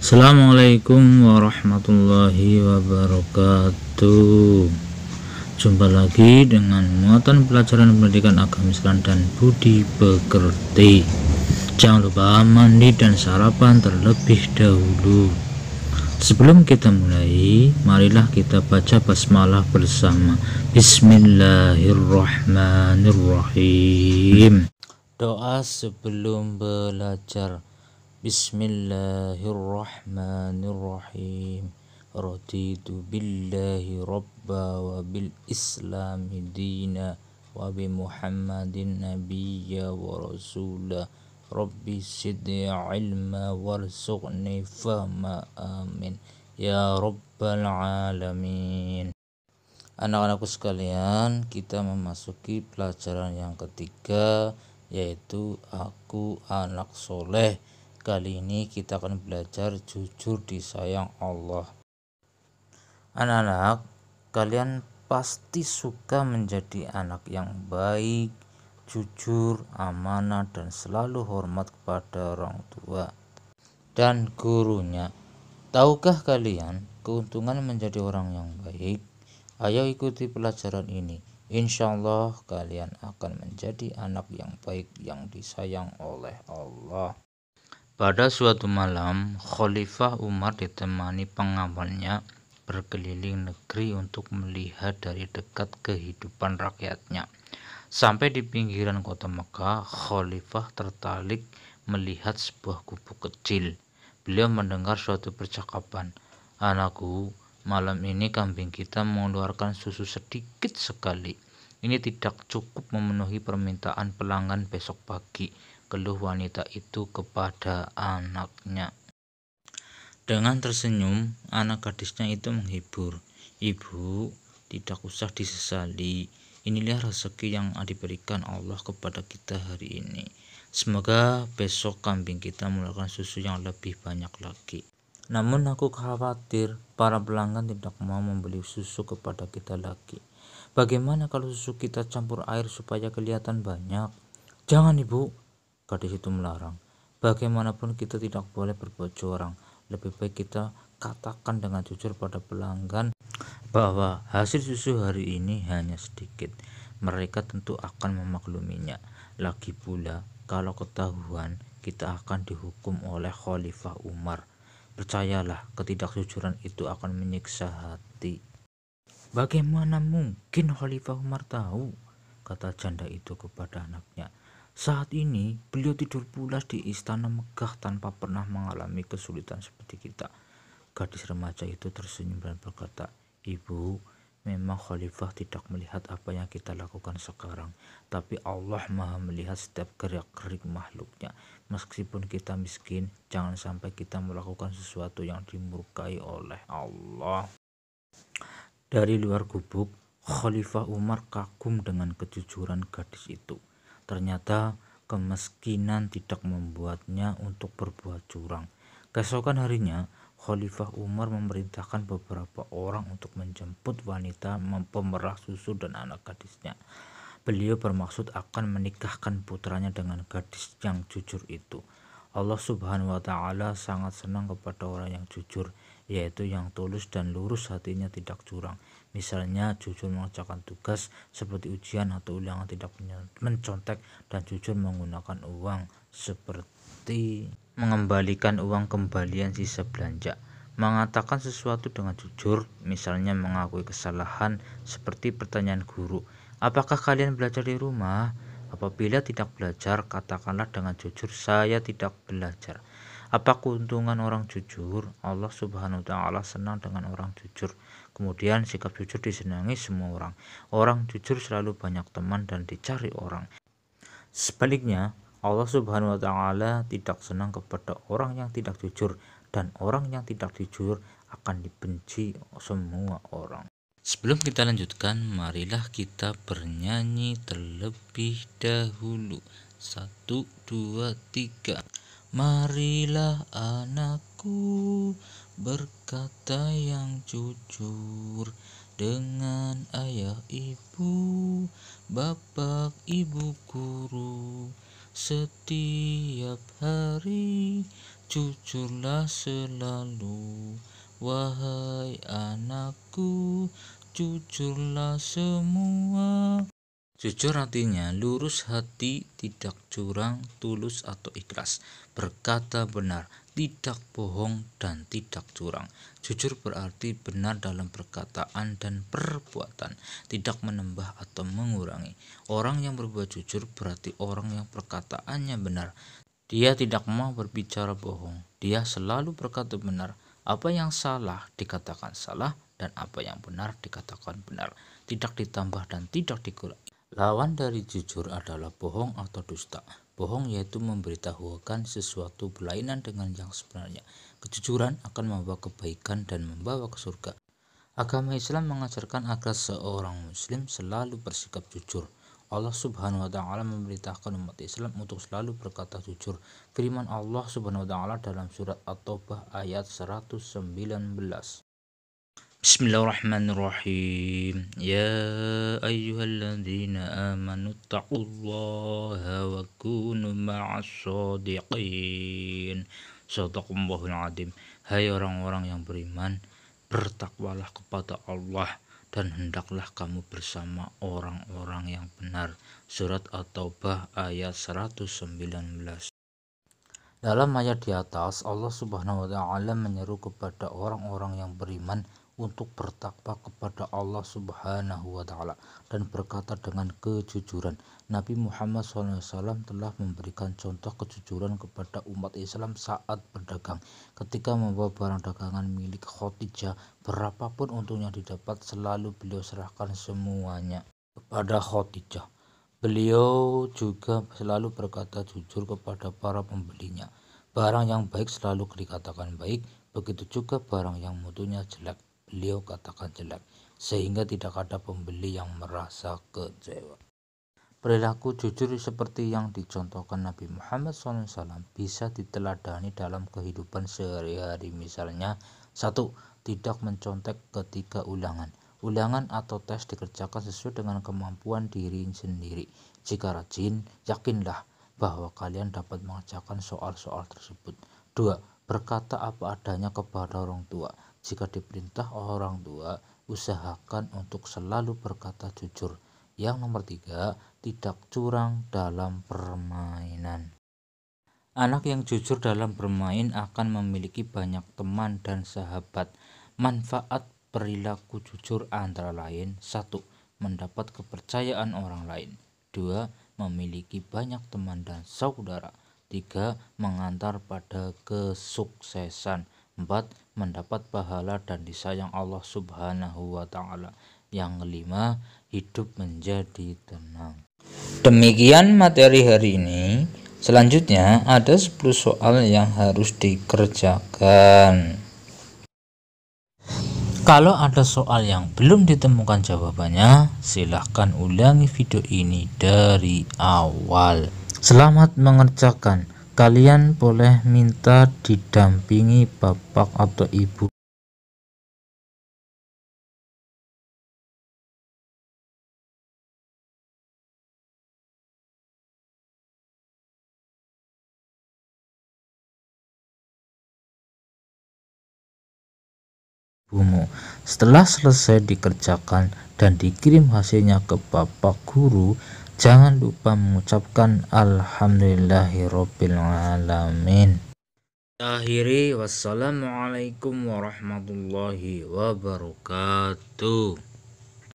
Assalamualaikum warahmatullahi wabarakatuh. Jumpa lagi dengan muatan pelajaran pendidikan agama Islam dan budi pekerti. Jangan lupa mandi dan sarapan terlebih dahulu. Sebelum kita mulai, marilah kita baca basmalah bersama. Bismillahirrahmanirrahim. Doa sebelum belajar. Bismillahirrahmanirrahim. Raditu billahi rabba wa bil islami dina wa bi muhammadin nabiyya wa rasula. Rabbi zidni ilma warzuqni fahma, amin ya rabbal alamin. Anak-anakku sekalian, kita memasuki pelajaran yang ketiga, yaitu aku anak soleh. Kali ini kita akan belajar jujur disayang Allah. Anak-anak, kalian pasti suka menjadi anak yang baik, jujur, amanah, dan selalu hormat kepada orang tua dan gurunya. Tahukah kalian keuntungan menjadi orang yang baik? Ayo ikuti pelajaran ini. Insya Allah kalian akan menjadi anak yang baik yang disayang oleh Allah. Pada suatu malam, Khalifah Umar ditemani pengawalnya berkeliling negeri untuk melihat dari dekat kehidupan rakyatnya. Sampai di pinggiran kota Mekah, Khalifah tertarik melihat sebuah gubuk kecil. Beliau mendengar suatu percakapan. "Anakku, malam ini kambing kita mengeluarkan susu sedikit sekali. Ini tidak cukup memenuhi permintaan pelanggan besok pagi," keluh wanita itu kepada anaknya. Dengan tersenyum, anak gadisnya itu menghibur. "Ibu, tidak usah disesali. Inilah rezeki yang diberikan Allah kepada kita hari ini. Semoga besok kambing kita mengeluarkan susu yang lebih banyak lagi. Namun aku khawatir para pelanggan tidak mau membeli susu kepada kita lagi. Bagaimana kalau susu kita campur air supaya kelihatan banyak?" "Jangan, Ibu," gadis itu melarang. "Bagaimanapun kita tidak boleh berbuat curang. Lebih baik kita katakan dengan jujur pada pelanggan bahwa hasil susu hari ini hanya sedikit. Mereka tentu akan memakluminya. Lagi pula, kalau ketahuan, kita akan dihukum oleh Khalifah Umar. Percayalah, ketidakjujuran itu akan menyiksa hati." "Bagaimana mungkin Khalifah Umar tahu?" kata janda itu kepada anaknya. "Saat ini beliau tidur pulas di istana megah tanpa pernah mengalami kesulitan seperti kita." Gadis remaja itu tersenyum dan berkata, "Ibu, memang Khalifah tidak melihat apa yang kita lakukan sekarang, tapi Allah Maha melihat setiap gerak-gerik makhluknya. Meskipun kita miskin, jangan sampai kita melakukan sesuatu yang dimurkai oleh Allah." Dari luar gubuk, Khalifah Umar kagum dengan kejujuran gadis itu. Ternyata kemiskinan tidak membuatnya untuk berbuat curang. Keesokan harinya, Khalifah Umar memerintahkan beberapa orang untuk menjemput wanita pemerah susu dan anak gadisnya. Beliau bermaksud akan menikahkan putranya dengan gadis yang jujur itu. Allah Subhanahu wa Ta'ala sangat senang kepada orang yang jujur, yaitu yang tulus dan lurus hatinya, tidak curang. Misalnya jujur mengerjakan tugas seperti ujian atau ulangan, tidak mencontek, dan jujur menggunakan uang seperti mengembalikan uang kembalian sisa belanja. Mengatakan sesuatu dengan jujur, misalnya mengakui kesalahan seperti pertanyaan guru, "Apakah kalian belajar di rumah?" Apabila tidak belajar, katakanlah dengan jujur, "Saya tidak belajar." Apa keuntungan orang jujur? Allah Subhanahu wa Ta'ala senang dengan orang jujur. Kemudian sikap jujur disenangi semua orang. Orang jujur selalu banyak teman dan dicari orang. Sebaliknya, Allah Subhanahu wa Ta'ala tidak senang kepada orang yang tidak jujur, dan orang yang tidak jujur akan dibenci semua orang. Sebelum kita lanjutkan, marilah kita bernyanyi terlebih dahulu. 1, 2, 3. Marilah anakku berkata yang jujur dengan ayah ibu, bapak ibu guru. Setiap hari jujurlah selalu, wahai anakku, jujurlah semua. Jujur artinya lurus hati, tidak curang, tulus atau ikhlas, berkata benar, tidak bohong dan tidak curang. Jujur berarti benar dalam perkataan dan perbuatan, tidak menambah atau mengurangi. Orang yang berbuat jujur berarti orang yang perkataannya benar. Dia tidak mau berbicara bohong, dia selalu berkata benar. Apa yang salah dikatakan salah, dan apa yang benar dikatakan benar, tidak ditambah dan tidak dikurangi. Lawan dari jujur adalah bohong atau dusta. Bohong yaitu memberitahukan sesuatu berlainan dengan yang sebenarnya. Kejujuran akan membawa kebaikan dan membawa ke surga. Agama Islam mengajarkan agar seorang muslim selalu bersikap jujur. Allah Subhanahu wa taala memerintahkan umat Islam untuk selalu berkata jujur. Firman Allah Subhanahu wa taala dalam surat At-Taubah ayat 119. Bismillahirrahmanirrahim. Ya ayyuhalladzina amanu taqullaha wa kunu ma'as shadiqin. Shadaqallahul adzim. Hai orang-orang yang beriman, bertakwalah kepada Allah dan hendaklah kamu bersama orang-orang yang benar. Surat At-Taubah ayat 119. Dalam ayat di atas, Allah Subhanahu wa taala menyeru kepada orang-orang yang beriman untuk bertakwa kepada Allah Subhanahu wa taala dan berkata dengan kejujuran. Nabi Muhammad SAW telah memberikan contoh kejujuran kepada umat Islam saat berdagang. Ketika membawa barang dagangan milik Khadijah, berapapun untungnya didapat, selalu beliau serahkan semuanya kepada Khadijah. Beliau juga selalu berkata jujur kepada para pembelinya. Barang yang baik selalu dikatakan baik, begitu juga barang yang mutunya jelek, beliau katakan jelek, sehingga tidak ada pembeli yang merasa kecewa. Perilaku jujur seperti yang dicontohkan Nabi Muhammad SAW bisa diteladani dalam kehidupan sehari-hari. Misalnya, 1. Tidak mencontek ketika ulangan. Ulangan atau tes dikerjakan sesuai dengan kemampuan diri sendiri. Jika rajin, yakinlah bahwa kalian dapat mengerjakan soal-soal tersebut. 2. Berkata apa adanya kepada orang tua. Jika diperintah orang tua, usahakan untuk selalu berkata jujur. Yang nomor 3, tidak curang dalam permainan. Anak yang jujur dalam bermain akan memiliki banyak teman dan sahabat. Manfaat perilaku jujur antara lain: 1. Mendapat kepercayaan orang lain. 2. Memiliki banyak teman dan saudara. 3. Mengantar pada kesuksesan. 4. Mendapat pahala dan disayang Allah Subhanahu wa taala. Yang kelima, hidup menjadi tenang. Demikian materi hari ini. Selanjutnya ada 10 soal yang harus dikerjakan. Kalau ada soal yang belum ditemukan jawabannya, silahkan ulangi video ini dari awal. Selamat mengerjakan. Kalian boleh minta didampingi bapak atau ibu. Setelah selesai dikerjakan dan dikirim hasilnya ke bapak guru, jangan lupa mengucapkan alhamdulillahirabbil alamin. Akhiri, wassalamualaikum warahmatullahi wabarakatuh.